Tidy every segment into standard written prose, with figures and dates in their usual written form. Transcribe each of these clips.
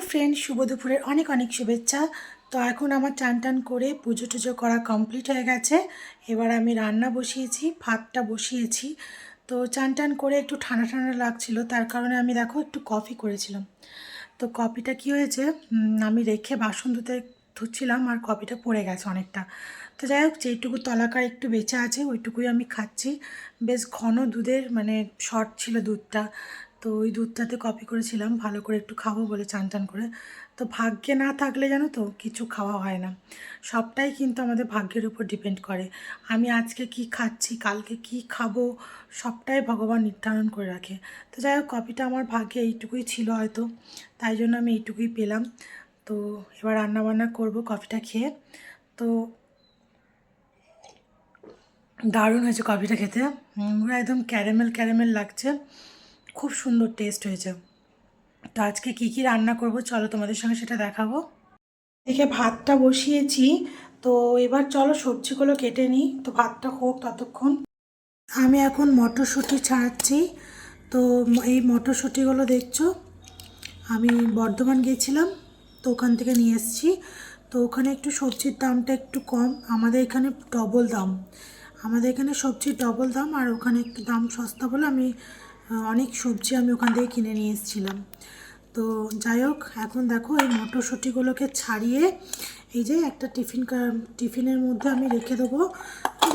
Friend, শুভ দুপুরের অনেক অনেক শুভেচ্ছা। তো এখন আমার চান টান করে পুজো টুজো করা কমপ্লিট হয়ে গেছে। এবার আমি রান্না বসিয়েছি, ভাতটা বসিয়েছি। তো চান টান করে একটু ঠান্ডা ঠান্ডা লাগছিল, তার কারণে আমি দেখো একটু কফি করেছিলাম। তো কফিটা কি হয়েছে, আমি রেখে বাসন ধুচ্ছিলাম আর কফিটা পড়ে গেছে অনেকটা। তো যাই হোক, যেইটুকু তলাকার একটু বেঁচে আছে ওইটুকুই আমি খাচ্ছি। বেশ ঘন দুধের মানে শর্ট ছিল দুধটা, তো ওই দুধটাতে কফি করেছিলাম ভালো করে একটু খাবো বলে চান টান করে। তো ভাগ্যে না থাকলে জানো তো কিছু খাওয়া হয় না, সবটাই কিন্তু আমাদের ভাগ্যের উপর ডিপেন্ড করে। আমি আজকে কি খাচ্ছি, কালকে কি খাবো, সবটাই ভগবান নির্ধারণ করে রাখে। তো যাই হোক, কফিটা আমার ভাগ্যে এইটুকুই ছিল হয়তো, তাই জন্য আমি এইটুকুই পেলাম। তো এবার রান্নাবান্না করব কফিটা খেয়ে। তো দারুণ হয়েছে কফিটা খেতে, পুরো একদম ক্যারামেল ক্যারামেল লাগছে, খুব সুন্দর টেস্ট হয়েছে। তো আজকে কি কি রান্না করব চলো তোমাদের সঙ্গে সেটা দেখাবো। এদিকে ভাতটা বসিয়েছি, তো এবার চলো সবজিগুলো কেটে নিই, তো ভাতটা হোক ততক্ষণ। আমি এখন মটরশুঁটি ছাড়াচ্ছি। তো এই মটরশুঁটিগুলো দেখছো, আমি বর্ধমান গিয়েছিলাম, তো ওখান থেকে নিয়ে এসেছি। তো ওখানে একটু সবজির দামটা একটু কম, আমাদের এখানে ডবল দাম। আমাদের এখানে সবজির ডবল দাম, আর ওখানে একটু দাম সস্তা বলে আমি অনেক সবজি আমি ওখান থেকে কিনে নিয়ে এসেছিলাম। তো যাই হোক, এখন দেখো এই মটরশুঁটিগুলোকে ছাড়িয়ে এই যে একটা টিফিনের মধ্যে আমি রেখে দেবো,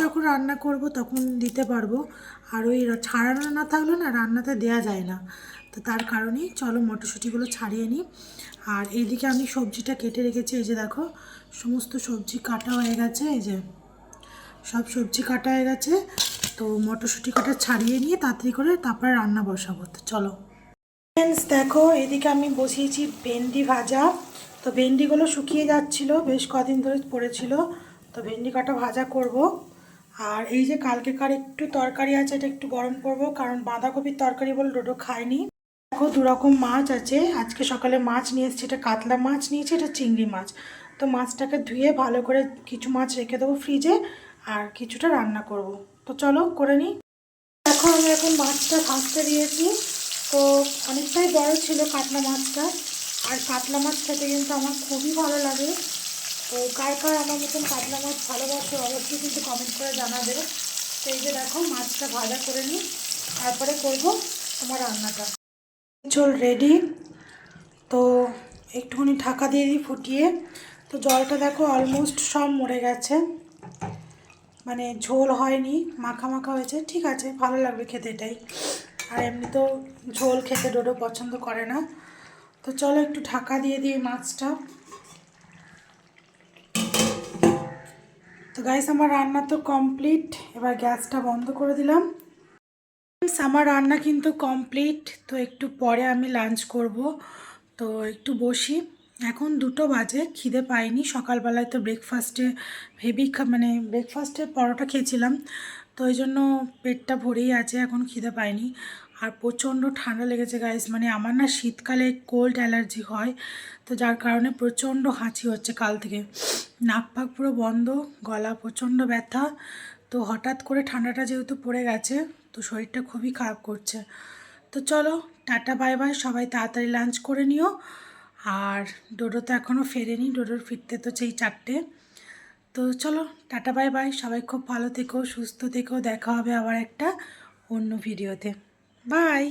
যখন রান্না করব তখন দিতে পারবো। আর ওই ছাড়ানো না থাকলে না রান্নাতে দেয়া যায় না, তো তার কারণেই চলো মটরশুঁটিগুলো ছাড়িয়ে নিই। আর এইদিকে আমি সবজিটা কেটে রেখেছি, এই যে দেখো সমস্ত সবজি কাটা হয়ে গেছে, এই যে সব সবজি কাটা হয়ে গেছে। তো মটরশুঁটি কাটা ছাড়িয়ে নিয়ে তাড়াতাড়ি করে তারপরে রান্না বসাবো। তো চলো ফ্রেন্ডস, দেখো এদিকে আমি বসিয়েছি ভেন্ডি ভাজা। তো ভেন্ডিগুলো শুকিয়ে যাচ্ছিল, বেশ কদিন ধরে পড়েছিল, তো ভেন্ডি কাটা ভাজা করব। আর এই যে কালকেকার একটু তরকারি আছে, এটা একটু গরম করব, কারণ বাঁধাকপির তরকারি বলে ডোডো খায়নি। দেখো দুরকম মাছ আছে, আজকে সকালে মাছ নিয়ে এসেছি, এটা কাতলা মাছ নিয়েছি, এটা চিংড়ি মাছ। তো মাছটাকে ধুয়ে ভালো করে কিছু মাছ রেখে দেবো ফ্রিজে, আর কিছুটা রান্না করব। তো চলো করে নিই। দেখো আমি এখন মাছটা ভাজতে দিয়েছি। তো অনেকটাই বড় ছিল কাতলা মাছটা, আর কাতলা মাছ খেতে কিন্তু আমার খুবই ভালো লাগে। তো কার কার আমার মতন কাতলা মাছ ভালোবাসে অবশ্যই কিন্তু কমেন্ট করে জানাবে। তো এই যে দেখো মাছটা ভাজা করে নিই, তারপরে করব তোমার রান্নাটা। চল রেডি। তো একটুখানি ঢাকা দিয়ে দিই ফুটিয়ে। তো জলটা দেখো অলমোস্ট সব মরে গেছে, মানে ঝোল হয়নি, মাখা মাখা হয়েছে, ঠিক আছে ভালো লাগবে খেতে এটাই। আর এমনি তো ঝোল খেতে ডোডো পছন্দ করে না। তো চলো একটু ঢাকা দিয়ে দিই মাছটা। তো গাইস আমার রান্না তো কমপ্লিট, এবার গ্যাসটা বন্ধ করে দিলাম। আমার রান্না কিন্তু কমপ্লিট, তো একটু পরে আমি লাঞ্চ করব। তো একটু বসি, এখন 2টো বাজে, খিদে পাইনি। সকালবেলায় তো ব্রেকফাস্টে মানে ব্রেকফাস্টে পরোটা খেয়েছিলাম, তো ওই জন্য পেটটা ভরেই আছে, এখন খিদে পাইনি। আর প্রচণ্ড ঠান্ডা লেগেছে গাইস, মানে আমার না শীতকালে কোল্ড অ্যালার্জি হয়, তো যার কারণে প্রচণ্ড হাঁচি হচ্ছে কাল থেকে, নাক ফাক পুরো বন্ধ, গলা প্রচণ্ড ব্যথা। তো হঠাৎ করে ঠান্ডাটা যেহেতু পড়ে গেছে, তো শরীরটা খুবই খারাপ করছে। তো চলো টাটা বাই বাই, সবাই তাড়াতাড়ি লাঞ্চ করে নিও। আর ডোডো তো এখনও ফেরেনি, ডোডোর ফিরতে তো সেই 4টে। তো চলো টাটা বাই বাই, সবাই খুব ভালো থেকো, সুস্থ থেকো, দেখা হবে আবার একটা অন্য ভিডিওতে। বাই।